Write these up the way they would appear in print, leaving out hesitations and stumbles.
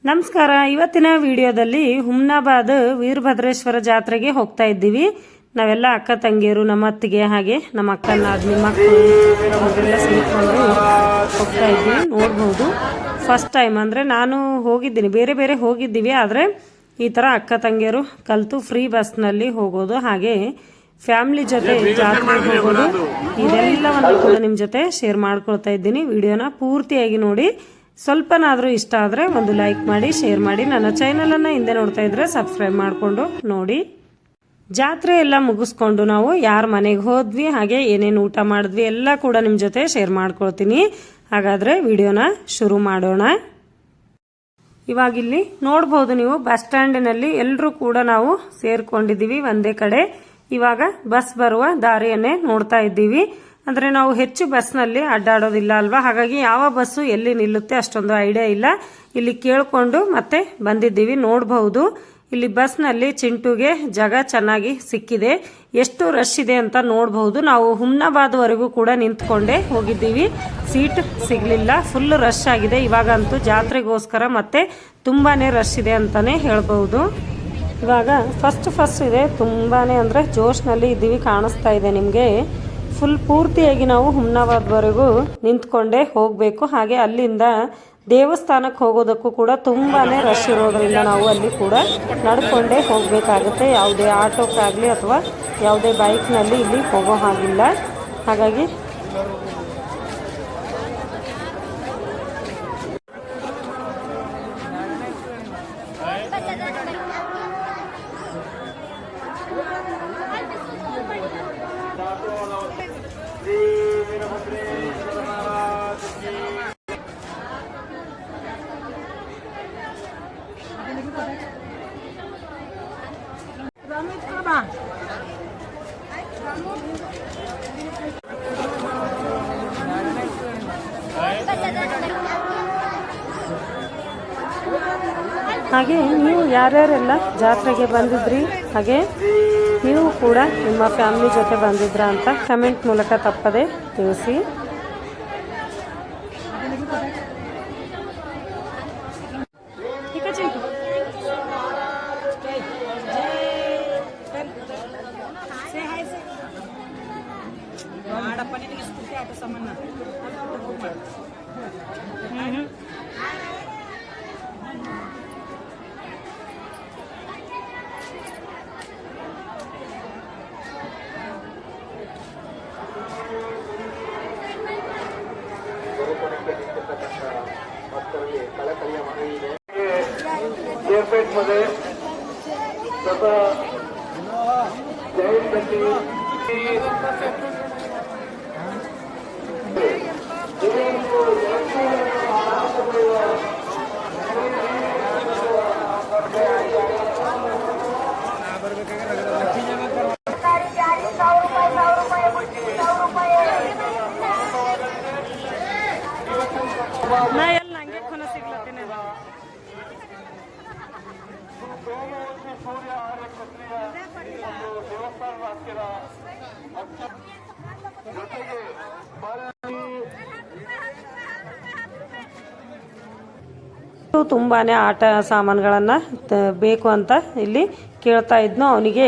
ನಮಸ್ಕಾರ. ಇವತ್ತಿನ ವಿಡಿಯೋದಲ್ಲಿ ಹುಮ್ನಾಬಾದ್ ವೀರಭದ್ರೇಶ್ವರ ಜಾತ್ರೆಗೆ ಹೋಗ್ತಾ ಇದ್ದೀವಿ. ನಾವೆಲ್ಲ ಅಕ್ಕ ತಂಗಿಯರು, ನಮ್ಮ ಅತ್ತಿಗೆ, ಹಾಗೆ ನಮ್ಮ ಅಕ್ಕನ ಆದ್ಮಿ ಮಕ್ಕಳು ಅವರೆಲ್ಲ ಸೇರಿಕೊಂಡು ಹೋಗ್ತಾ ಇದ್ದೀವಿ. ನೋಡ್ಬೋದು, ಫಸ್ಟ್ ಟೈಮ್ ಅಂದರೆ ನಾನು ಹೋಗಿದ್ದೀನಿ, ಬೇರೆ ಬೇರೆ ಹೋಗಿದ್ದೀವಿ, ಆದರೆ ಈ ಥರ ಅಕ್ಕ ತಂಗಿಯರು ಕಲಿತು ಫ್ರೀ ಬಸ್ನಲ್ಲಿ ಹೋಗೋದು, ಹಾಗೆ ಫ್ಯಾಮಿಲಿ ಜೊತೆ ಜಾತ್ರೆಗೆ ಹೋಗೋದು, ಇದೆಲ್ಲವನ್ನು ಕೂಡ ನಿಮ್ಮ ಜೊತೆ ಶೇರ್ ಮಾಡ್ಕೊಳ್ತಾ ಇದ್ದೀನಿ. ವಿಡಿಯೋನ ಪೂರ್ತಿಯಾಗಿ ನೋಡಿ. ಸ್ವಲ್ಪನಾದರೂ ಇಷ್ಟ ಆದರೆ ಒಂದು ಲೈಕ್ ಮಾಡಿ, ಶೇರ್ ಮಾಡಿ. ನನ್ನ ಚಾನಲನ್ನು ಹಿಂದೆ ನೋಡ್ತಾ ಇದ್ರೆ ಸಬ್ಸ್ಕ್ರೈಬ್ ಮಾಡಿಕೊಂಡು ನೋಡಿ. ಜಾತ್ರೆ ಎಲ್ಲ ಮುಗಿಸ್ಕೊಂಡು ನಾವು ಯಾರ ಮನೆಗೆ ಹೋದ್ವಿ, ಹಾಗೆ ಏನೇನು ಊಟ ಮಾಡಿದ್ವಿ ಎಲ್ಲ ಕೂಡ ನಿಮ್ಮ ಜೊತೆ ಶೇರ್ ಮಾಡ್ಕೊಳ್ತೀನಿ. ಹಾಗಾದರೆ ವಿಡಿಯೋನ ಶುರು ಮಾಡೋಣ. ಇವಾಗಿಲ್ಲಿ ನೋಡ್ಬೋದು ನೀವು, ಬಸ್ ಸ್ಟ್ಯಾಂಡಿನಲ್ಲಿ ಎಲ್ಲರೂ ಕೂಡ ನಾವು ಸೇರ್ಕೊಂಡಿದ್ದೀವಿ ಒಂದೇ ಕಡೆ. ಇವಾಗ ಬಸ್ ಬರುವ ದಾರಿಯನ್ನೇ ನೋಡ್ತಾ ಇದ್ದೀವಿ. ಅಂದರೆ ನಾವು ಹೆಚ್ಚು ಬಸ್ನಲ್ಲಿ ಅಡ್ಡಾಡೋದಿಲ್ಲ ಅಲ್ವಾ, ಹಾಗಾಗಿ ಯಾವ ಬಸ್ಸು ಎಲ್ಲಿ ನಿಲ್ಲುತ್ತೆ ಅಷ್ಟೊಂದು ಐಡಿಯಾ ಇಲ್ಲ. ಇಲ್ಲಿ ಕೇಳಿಕೊಂಡು ಮತ್ತೆ ಬಂದಿದ್ದೀವಿ. ನೋಡಬಹುದು ಇಲ್ಲಿ ಬಸ್ನಲ್ಲಿ ಚಿಂಟುಗೆ ಜಾಗ ಚೆನ್ನಾಗಿ ಸಿಕ್ಕಿದೆ. ಎಷ್ಟು ರಶ್ ಇದೆ ಅಂತ ನೋಡಬಹುದು. ನಾವು ಹುಮ್ನಾಬಾದ್ವರೆಗೂ ಕೂಡ ನಿಂತ್ಕೊಂಡೇ ಹೋಗಿದ್ದೀವಿ, ಸೀಟ್ ಸಿಗಲಿಲ್ಲ, ಫುಲ್ ರಶ್ ಆಗಿದೆ. ಇವಾಗಂತೂ ಜಾತ್ರೆಗೋಸ್ಕರ ಮತ್ತೆ ತುಂಬಾನೇ ರಶ್ ಇದೆ ಅಂತಾನೆ ಹೇಳ್ಬಹುದು. ಇವಾಗ ಫಸ್ಟ್ ಇದೆ, ತುಂಬಾನೇ ಅಂದರೆ ಜೋಶ್ನಲ್ಲಿ ಇದ್ದೀವಿ, ಕಾಣಿಸ್ತಾ ಇದೆ ನಿಮಗೆ. ಫುಲ್ ಪೂರ್ತಿಯಾಗಿ ನಾವು ಹುಮ್ನಾಬಾದ್ವರೆಗೂ ನಿಂತ್ಕೊಂಡೇ ಹೋಗಬೇಕು. ಹಾಗೆ ಅಲ್ಲಿಂದ ದೇವಸ್ಥಾನಕ್ಕೆ ಹೋಗೋದಕ್ಕೂ ಕೂಡ ತುಂಬಾನೇ ರಶ್ ಇರೋದ್ರಿಂದ ನಾವು ಅಲ್ಲಿ ಕೂಡ ನಡ್ಕೊಂಡೇ ಹೋಗಬೇಕಾಗುತ್ತೆ. ಯಾವುದೇ ಆಟೋಕ್ಕಾಗಲಿ ಅಥವಾ ಯಾವುದೇ ಬೈಕ್ನಲ್ಲಿ ಇಲ್ಲಿ ಹೋಗೋ ಹಾಗಿಲ್ಲ. ಹಾಗಾಗಿ ಹಾಗೆ ನೀವು ಯಾರ್ಯಾರೆಲ್ಲ ಜಾತ್ರೆಗೆ ಬಂದಿದ್ರಿ, ಹಾಗೆ ನೀವು ಕೂಡ ನಿಮ್ಮ ಫ್ಯಾಮಿಲಿ ಜೊತೆ ಬಂದಿದ್ರಾ ಅಂತ ಕಮೆಂಟ್ ಮೂಲಕ ತಪ್ಪದೆ ತಿಳಿಸಿ. मध्ये तथा जैन ತುಂಬಾನೇ ಆಟ ಸಾಮಾನುಗಳನ್ನ ಬೇಕು ಅಂತ ಇಲ್ಲಿ ಕೇಳ್ತಾ ಇದ್ನು. ಅವನಿಗೆ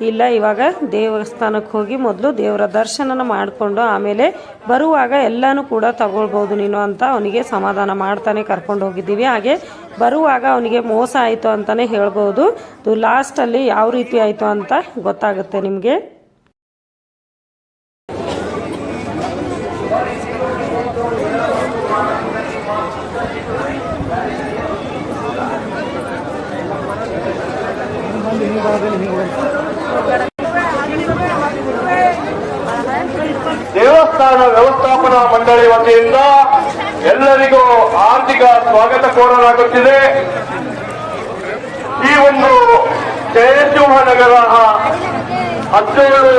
ಇಲ್ಲ, ಇವಾಗ ದೇವಸ್ಥಾನಕ್ಕೆ ಹೋಗಿ ಮೊದಲು ದೇವರ ದರ್ಶನ ಮಾಡಿಕೊಂಡು ಆಮೇಲೆ ಬರುವಾಗ ಎಲ್ಲಾನು ಕೂಡ ತಗೊಳ್ಬಹುದು ನೀನು ಅಂತ ಅವನಿಗೆ ಸಮಾಧಾನ ಮಾಡ್ತಾನೆ ಕರ್ಕೊಂಡು ಹೋಗಿದ್ದೀವಿ. ಹಾಗೆ ಬರುವಾಗ ಅವನಿಗೆ ಮೋಸ ಆಯಿತು ಅಂತಾನೆ ಹೇಳ್ಬೋದು. ಲಾಸ್ಟಲ್ಲಿ ಯಾವ ರೀತಿ ಆಯಿತು ಅಂತ ಗೊತ್ತಾಗುತ್ತೆ ನಿಮಗೆ. ದೇವಸ್ಥಾನ ವ್ಯವಸ್ಥಾಪನಾ ಮಂಡಳಿ ವತಿಯಿಂದ ಎಲ್ಲರಿಗೂ ಆರ್ಥಿಕ ಸ್ವಾಗತ ಕೋರಲಾಗುತ್ತಿದೆ. ಈ ಒಂದು ಜಯಸಿಂಹನಗರ 17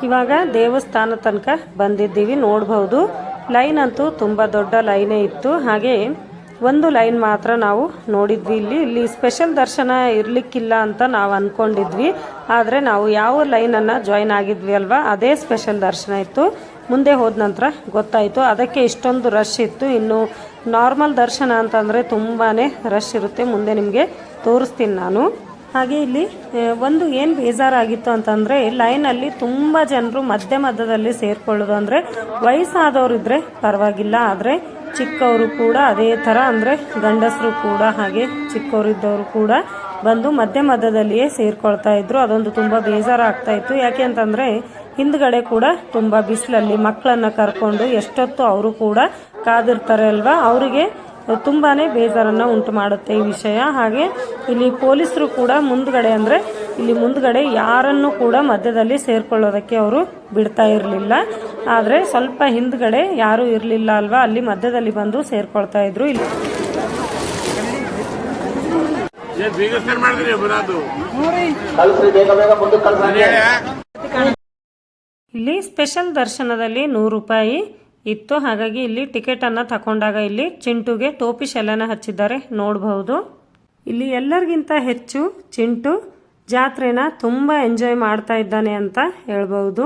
ಇವಾಗ ದೇವಸ್ಥಾನ ತನಕ ಬಂದಿದ್ದೀವಿ. ನೋಡಬಹುದು ಲೈನ್ ಅಂತೂ ತುಂಬಾ ದೊಡ್ಡ ಲೈನೇ ಇತ್ತು. ಹಾಗೆ ಒಂದು ಲೈನ್ ಮಾತ್ರ ನಾವು ನೋಡಿದ್ವಿ. ಇಲ್ಲಿ ಸ್ಪೆಷಲ್ ದರ್ಶನ ಇರ್ಲಿಕ್ಕಿಲ್ಲ ಅಂತ ನಾವು ಅನ್ಕೊಂಡಿದ್ವಿ. ಆದರೆ ನಾವು ಯಾವ ಲೈನನ್ನು ಜಾಯಿನ್ ಆಗಿದ್ವಿ ಅಲ್ವಾ, ಅದೇ ಸ್ಪೆಷಲ್ ದರ್ಶನ ಇತ್ತು. ಮುಂದೆ ಹೋದ ನಂತರ ಗೊತ್ತಾಯಿತು ಅದಕ್ಕೆ ಇಷ್ಟೊಂದು ರಶ್ ಇತ್ತು. ಇನ್ನು ನಾರ್ಮಲ್ ದರ್ಶನ ಅಂತಂದರೆ ತುಂಬಾ ರಶ್ ಇರುತ್ತೆ. ಮುಂದೆ ನಿಮಗೆ ತೋರಿಸ್ತೀನಿ ನಾನು. ಹಾಗೆ ಇಲ್ಲಿ ಒಂದು ಏನು ಬೇಜಾರಾಗಿತ್ತು ಅಂತಂದರೆ ಲೈನಲ್ಲಿ ತುಂಬ ಜನರು ಮಧ್ಯದಲ್ಲಿ ಸೇರಿಕೊಳ್ಳೋದು. ಅಂದರೆ ವಯಸ್ಸಾದವರು ಇದ್ದರೆ ಪರವಾಗಿಲ್ಲ, ಆದರೆ ಚಿಕ್ಕವರು ಕೂಡ ಅದೇ ಥರ, ಅಂದರೆ ಗಂಡಸರು ಕೂಡ ಹಾಗೆ ಚಿಕ್ಕವರಿದ್ದವರು ಕೂಡ ಬಂದು ಮಧ್ಯದಲ್ಲಿಯೇ ಸೇರ್ಕೊಳ್ತಾ ಇದ್ರು. ಅದೊಂದು ತುಂಬ ಬೇಜಾರಾಗ್ತಾ ಇತ್ತು. ಯಾಕೆ ಅಂತಂದರೆ ಹಿಂದ್ಗಡೆ ಕೂಡ ತುಂಬ ಬಿಸಿಲಲ್ಲಿ ಮಕ್ಕಳನ್ನು ಕರ್ಕೊಂಡು ಎಷ್ಟೊತ್ತು ಅವರು ಕೂಡ ಕಾದಿರ್ತಾರೆ ಅಲ್ವಾ, ಅವರಿಗೆ ತುಂಬಾ ಬೇಜಾರನ್ನು ಉಂಟು ಮಾಡುತ್ತೆ ಈ ವಿಷಯ. ಹಾಗೆ ಇಲ್ಲಿ ಪೊಲೀಸರು ಕೂಡ ಮುಂದ್ಗಡೆ, ಅಂದರೆ ಇಲ್ಲಿ ಮುಂದ್ಗಡೆ ಯಾರನ್ನು ಕೂಡ ಮಧ್ಯದಲ್ಲಿ ಸೇರ್ಕೊಳ್ಳೋದಕ್ಕೆ ಅವರು ಬಿಡ್ತಾ ಇರಲಿಲ್ಲ. ಆದರೆ ಸ್ವಲ್ಪ ಹಿಂದ್ಗಡೆ ಯಾರೂ ಇರಲಿಲ್ಲ ಅಲ್ವಾ, ಅಲ್ಲಿ ಮಧ್ಯದಲ್ಲಿ ಬಂದು ಸೇರ್ಕೊಳ್ತಾ ಇದ್ರು. ಇಲ್ಲಿ ಸ್ಪೆಷಲ್ ದರ್ಶನದಲ್ಲಿ 100 ರೂಪಾಯಿ ಇತ್ತು. ಹಾಗಾಗಿ ಇಲ್ಲಿ ಟಿಕೆಟ್ ಅನ್ನ ತಕೊಂಡಾಗ ಇಲ್ಲಿ ಚಿಂಟುಗೆ ಟೋಪಿ ಶೆಲ್ಲನ ಹಚ್ಚಿದ್ದಾರೆ, ನೋಡಬಹುದು. ಇಲ್ಲಿ ಎಲ್ಲರಿಗಿಂತ ಹೆಚ್ಚು ಚಿಂಟು ಜಾತ್ರೆನ ತುಂಬಾ ಎಂಜಾಯ್ ಮಾಡ್ತಾ ಇದ್ದಾನೆ ಅಂತ ಹೇಳ್ಬಹುದು.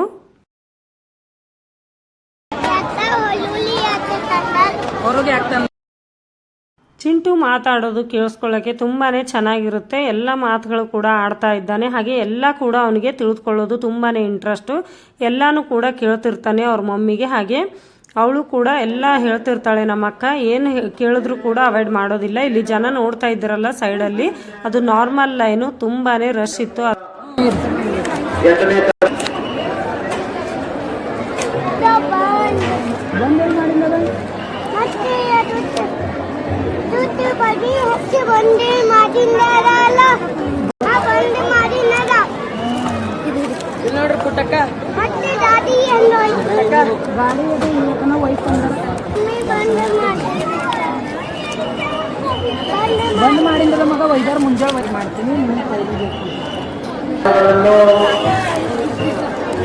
ಚಿಂಟು ಮಾತಾಡೋದು ಕೇಳಿಸ್ಕೊಳ್ಳೋಕೆ ತುಂಬಾನೇ ಚೆನ್ನಾಗಿರುತ್ತೆ. ಎಲ್ಲ ಮಾತುಗಳು ಕೂಡ ಆಡ್ತಾ ಇದ್ದಾನೆ. ಹಾಗೆ ಎಲ್ಲ ಕೂಡ ಅವನಿಗೆ ತಿಳಿದುಕೊಳ್ಳೋದು ತುಂಬಾನೇ ಇಂಟ್ರೆಸ್ಟ್. ಎಲ್ಲಾನು ಕೂಡ ಕೇಳ್ತಿರ್ತಾನೆ ಅವ್ರ ಮಮ್ಮಿಗೆ. ಹಾಗೆ ಅವಳು ಕೂಡ ಎಲ್ಲ ಹೇಳ್ತಿರ್ತಾಳೆ. ನಮ್ಮ ಅಕ್ಕ ಏನು ಕೇಳಿದ್ರು ಕೂಡ ಅವಾಯ್ಡ್ ಮಾಡೋದಿಲ್ಲ. ಇಲ್ಲಿ ಜನ ನೋಡ್ತಾ ಇದ್ದಾರಲ್ಲ ಸೈಡಲ್ಲಿ, ಅದು ನಾರ್ಮಲ್ ಲೈನು, ತುಂಬಾನೇ ರಶ್ ಇತ್ತು. ನೋಡ್ರಿ ಪುಟ್ಟಕ್ಕ ಬಂದ್ ಮಾಡಿಂದಲ್ಲ ಮಗ, ಒಯ್ದಾರ ಮುಂಜಾನೆ ಮಾಡ್ತೀನಿ.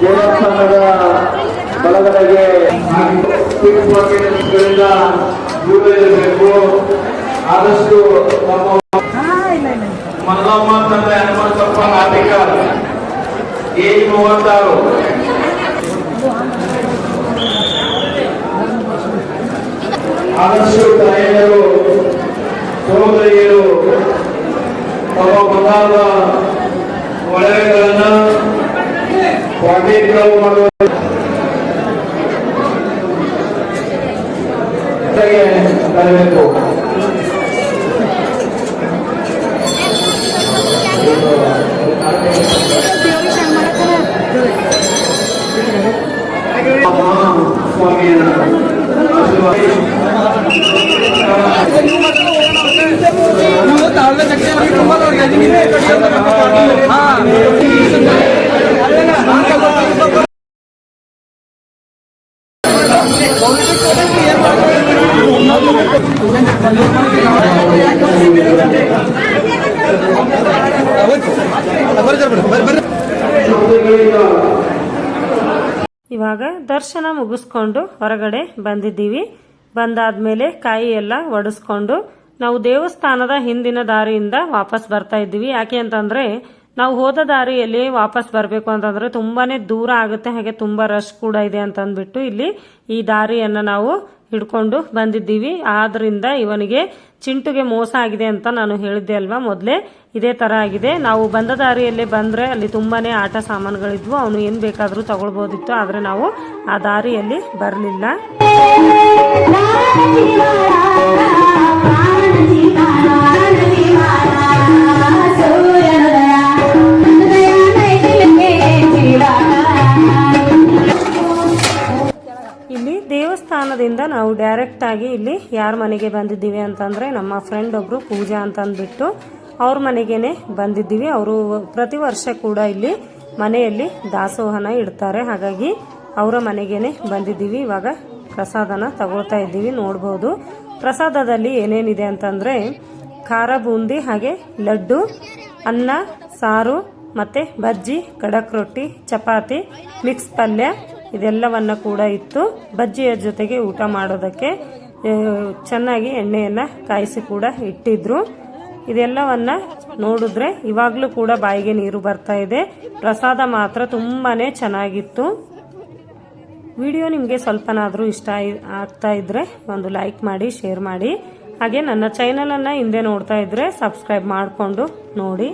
ದೇವಸ್ಥಾನದ ಬಳಗಡೆಗೆ ದೂರ ಇರಬೇಕು. ಆದಷ್ಟು ನಮ್ಮ ಮಲ್ಲಮ್ಮ ತಂದೆ ಹನುಮಂತಪ್ಪ ನಾಟಿಕರ್ ಏಜ್ 36. ಆದಷ್ಟು ತಾಯಿಯರು ಸಹೋದರಿಯರು ತಮ್ಮ ಬಂದಾದ ಒಳಗಳನ್ನು ಪಾಟೀಲ್ಗಳು ಮಾಡುವ ತರಬೇಕು. ಸ್ವಾಮಿಯ ಇವಾಗ ದರ್ಶನ ಮುಗಿಸ್ಕೊಂಡು ಹೊರಗಡೆ ಬಂದಿದ್ದೀವಿ. ಬಂದಾದ್ಮೇಲೆ ಕಾಯಿ ಎಲ್ಲ ಒಡಿಸ್ಕೊಂಡು ನಾವು ದೇವಸ್ಥಾನದ ಹಿಂದಿನ ದಾರಿಯಿಂದ ವಾಪಸ್ ಬರ್ತಾ ಇದ್ದೀವಿ. ಯಾಕೆ ಅಂತಂದ್ರೆ ನಾವು ಹೋದ ದಾರಿಯಲ್ಲಿ ವಾಪಸ್ ಬರಬೇಕು ಅಂತಂದ್ರೆ ತುಂಬಾನೇ ದೂರ ಆಗುತ್ತೆ. ಹಾಗೆ ತುಂಬಾ ರಶ್ ಕೂಡ ಇದೆ ಅಂತ ಅಂದ್ಬಿಟ್ಟು ಇಲ್ಲಿ ಈ ದಾರಿಯನ್ನ ನಾವು ಹಿಡ್ಕೊಂಡು ಬಂದಿದ್ದೀವಿ. ಆದ್ರಿಂದ ಇವನಿಗೆ ಚಿಂಟುಗೆ ಮೋಸ ಆಗಿದೆ ಅಂತ ನಾನು ಹೇಳಿದ್ದೆ ಅಲ್ವಾ ಮೊದಲೇ, ಇದೇ ತರ ಆಗಿದೆ. ನಾವು ಬಂದ ದಾರಿಯಲ್ಲೇ ಬಂದ್ರೆ ಅಲ್ಲಿ ತುಂಬಾನೇ ಆಟ ಸಾಮಾನುಗಳಿದ್ವು, ಅವನು ಏನ್ ಬೇಕಾದ್ರೂ ತಗೊಳ್ಬೋದಿತ್ತು. ಆದ್ರೆ ನಾವು ಆ ದಾರಿಯಲ್ಲಿ ಬರಲಿಲ್ಲ. ದೇವಸ್ಥಾನದಿಂದ ನಾವು ಡೈರೆಕ್ಟ್ ಆಗಿ ಇಲ್ಲಿ ಯಾರ ಮನೆಗೆ ಬಂದಿದ್ದೀವಿ ಅಂತಂದರೆ ನಮ್ಮ ಫ್ರೆಂಡ್ ಒಬ್ಬರು ಪೂಜಾ ಅಂತ ಅಂದ್ಬಿಟ್ಟು ಅವ್ರ ಮನೆಗೇನೆ ಬಂದಿದ್ದೀವಿ. ಅವರು ಪ್ರತಿ ವರ್ಷ ಕೂಡ ಇಲ್ಲಿ ಮನೆಯಲ್ಲಿ ದಾಸೋಹನ ಇಡ್ತಾರೆ. ಹಾಗಾಗಿ ಅವರ ಮನೆಗೇನೆ ಬಂದಿದ್ದೀವಿ. ಇವಾಗ ಪ್ರಸಾದನ ತಗೊಳ್ತಾ ಇದ್ದೀವಿ. ನೋಡ್ಬೋದು ಪ್ರಸಾದದಲ್ಲಿ ಏನೇನಿದೆ ಅಂತಂದರೆ ಖಾರ ಬೂಂದಿ, ಹಾಗೆ ಲಡ್ಡು, ಅನ್ನ, ಸಾರು, ಮತ್ತು ಬಜ್ಜಿ, ಕಡಕ್ ರೊಟ್ಟಿ, ಚಪಾತಿ, ಮಿಕ್ಸ್ ಪಲ್ಯ ಇದೆಲ್ಲವನ್ನ ಕೂಡ ಇತ್ತು. ಬಜ್ಜಿಯ ಜೊತೆಗೆ ಊಟ ಮಾಡೋದಕ್ಕೆ ಚೆನ್ನಾಗಿ ಎಣ್ಣೆಯನ್ನು ಕಾಯಿಸಿ ಕೂಡ ಇಟ್ಟಿದ್ರು. ಇದೆಲ್ಲವನ್ನ ನೋಡಿದ್ರೆ ಇವಾಗಲೂ ಕೂಡ ಬಾಯಿಗೆ ನೀರು ಬರ್ತಾ ಇದೆ. ಪ್ರಸಾದ ಮಾತ್ರ ತುಂಬಾನೇ ಚೆನ್ನಾಗಿತ್ತು. ವಿಡಿಯೋ ನಿಮಗೆ ಸ್ವಲ್ಪನಾದರೂ ಇಷ್ಟ ಆಗ್ತಾ ಇದ್ರೆ ಒಂದು ಲೈಕ್ ಮಾಡಿ, ಶೇರ್ ಮಾಡಿ. ಹಾಗೆ ನನ್ನ ಚಾನಲನ್ನು ಹಿಂದೆ ನೋಡ್ತಾ ಇದ್ರೆ ಸಬ್ಸ್ಕ್ರೈಬ್ ಮಾಡಿಕೊಂಡು ನೋಡಿ.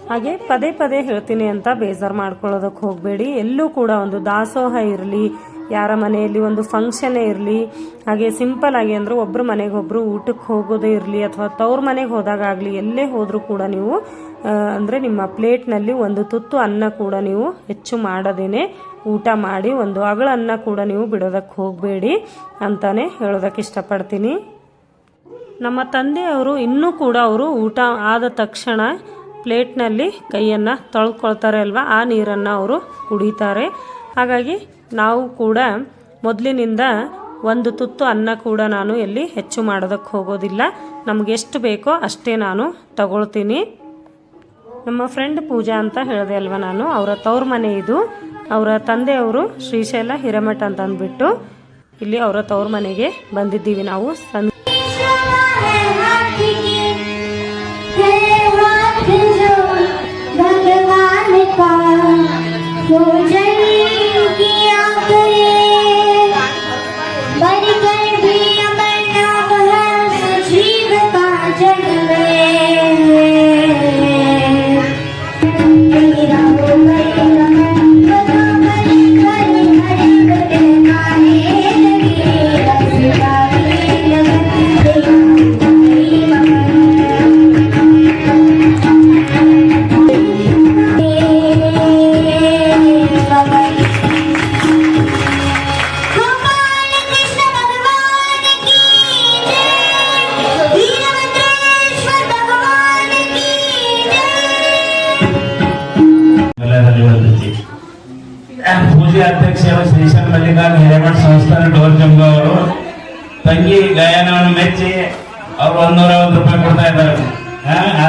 ಹಾಗೆ ಪದೇ ಪದೇ ಹೇಳ್ತೀನಿ ಅಂತ ಬೇಜಾರು ಮಾಡ್ಕೊಳ್ಳೋದಕ್ಕೆ ಹೋಗಬೇಡಿ. ಎಲ್ಲೂ ಕೂಡ ಒಂದು ದಾಸೋಹ ಇರಲಿ, ಯಾರ ಮನೆಯಲ್ಲಿ ಒಂದು ಫಂಕ್ಷನ್ನೇ ಇರಲಿ, ಹಾಗೆ ಸಿಂಪಲ್ ಆಗಿ ಅಂದರೆ ಒಬ್ಬರು ಮನೆಗೆ ಒಬ್ಬರು ಊಟಕ್ಕೆ ಹೋಗೋದೇ ಇರಲಿ, ಅಥವಾ ತವ್ರ ಮನೆಗೆ ಹೋದಾಗಲಿ, ಎಲ್ಲೇ ಹೋದರೂ ಕೂಡ ನೀವು ಅಂದರೆ ನಿಮ್ಮ ಪ್ಲೇಟ್ನಲ್ಲಿ ಒಂದು ತುತ್ತು ಅನ್ನ ಕೂಡ ನೀವು ಹೆಚ್ಚು ಮಾಡದೇನೆ ಊಟ ಮಾಡಿ, ಒಂದು ಅನ್ನ ಕೂಡ ನೀವು ಬಿಡೋದಕ್ಕೆ ಹೋಗಬೇಡಿ ಅಂತಾನೆ ಹೇಳೋದಕ್ಕೆ ಇಷ್ಟಪಡ್ತೀನಿ. ನಮ್ಮ ತಂದೆಯವರು ಇನ್ನೂ ಕೂಡ ಅವರು ಊಟ ಆದ ತಕ್ಷಣ ಪ್ಲೇಟ್ನಲ್ಲಿ ಕೈಯನ್ನು ತೊಳ್ಕೊಳ್ತಾರೆ ಅಲ್ವಾ, ಆ ನೀರನ್ನು ಅವರು ಕುಡಿತಾರೆ. ಹಾಗಾಗಿ ನಾವು ಕೂಡ ಮೊದಲಿನಿಂದ ಒಂದು ತುತ್ತು ಅನ್ನ ಕೂಡ ನಾನು ಎಲ್ಲಿ ಹೆಚ್ಚು ಮಾಡೋದಕ್ಕೆ ಹೋಗೋದಿಲ್ಲ. ನಮಗೆ ಎಷ್ಟು ಬೇಕೋ ಅಷ್ಟೇ ನಾನು ತಗೊಳ್ತೀನಿ. ನಮ್ಮ ಫ್ರೆಂಡ್ ಪೂಜಾ ಅಂತ ಹೇಳಿದೆ ಅಲ್ವಾ ನಾನು, ಅವರ ತವ್ರ ಮನೆ ಇದು. ಅವರ ತಂದೆಯವರು ಶ್ರೀಶೈಲ ಹಿರೇಮಠ ಅಂತ ಅಂದ್ಬಿಟ್ಟು ಇಲ್ಲಿ ಅವರ ತವ್ರ ಮನೆಗೆ ಬಂದಿದ್ದೀವಿ ನಾವು. ಪೂಜೆ ಅಧ್ಯಕ್ಷ ಶ್ರೀಶೈಲ ಮಲ್ಲಿಕಾರ್ಜುನ ಹಿರೇಮಠ ಸಂಸ್ಥಾನ ಡೋರ್ ಜಂಬ ಅವರು ತಂಗಿ ಗಾಯನವನ್ನು ಮೆಚ್ಚಿ ಅವರು 150 ರೂಪಾಯಿ ಕೊಡ್ತಾ ಇದ್ದಾರೆ.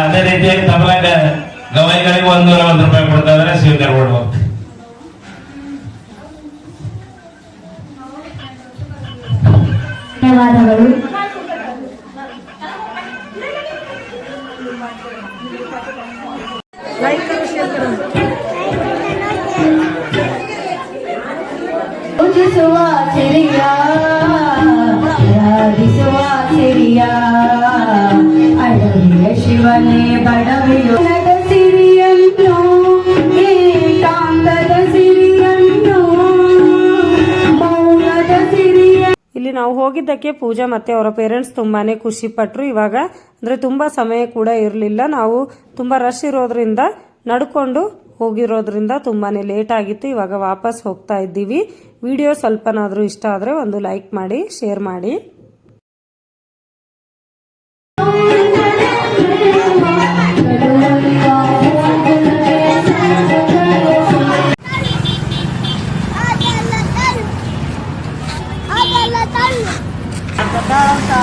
ಅದೇ ರೀತಿಯಾಗಿ ತಬಲಾ ಗವಾಯಿಗಳಿಗೆ 150 ರೂಪಾಯಿ ಕೊಡ್ತಾ ಇದ್ದಾರೆ. ಸ್ವೀಕಾರ ಮಾಡ್ಬೋದು. ಧನ್ಯವಾದಗಳು. ಪೂಜಿಸುವ ಸಿರಿಯ ರಾಧಿಸುವ ಸಿರಿಯ ಅಡವಿಯ ಶಿವನೇ ಬಡವಿಯು ಸಿರಿಯನ್ನು ಏಕಾಂತದ ಸಿರಿಯನ್ನು ಮೌನದ ಸಿರಿಯ. ಇಲ್ಲಿ ನಾವು ಹೋಗಿದ್ದಕ್ಕೆ ಪೂಜಾ ಮತ್ತೆ ಅವರ ಪೇರೆಂಟ್ಸ್ ತುಂಬಾನೇ ಖುಷಿ ಪಟ್ರು. ಇವಾಗ ಅಂದ್ರೆ ತುಂಬಾ ಸಮಯ ಕೂಡ ಇರಲಿಲ್ಲ. ನಾವು ತುಂಬಾ ರಶ್ ಇರೋದ್ರಿಂದ ನಡ್ಕೊಂಡು ಹೋಗಿರೋದ್ರಿಂದ ತುಂಬಾನೇ ಲೇಟ್ ಆಗಿತ್ತು. ಇವಾಗ ವಾಪಸ್ ಹೋಗ್ತಾ ಇದ್ದೀವಿ. ವಿಡಿಯೋ ಸ್ವಲ್ಪನಾದ್ರೂ ಇಷ್ಟ ಆದ್ರೆ ಒಂದು ಲೈಕ್ ಮಾಡಿ, ಶೇರ್ ಮಾಡಿ. Ada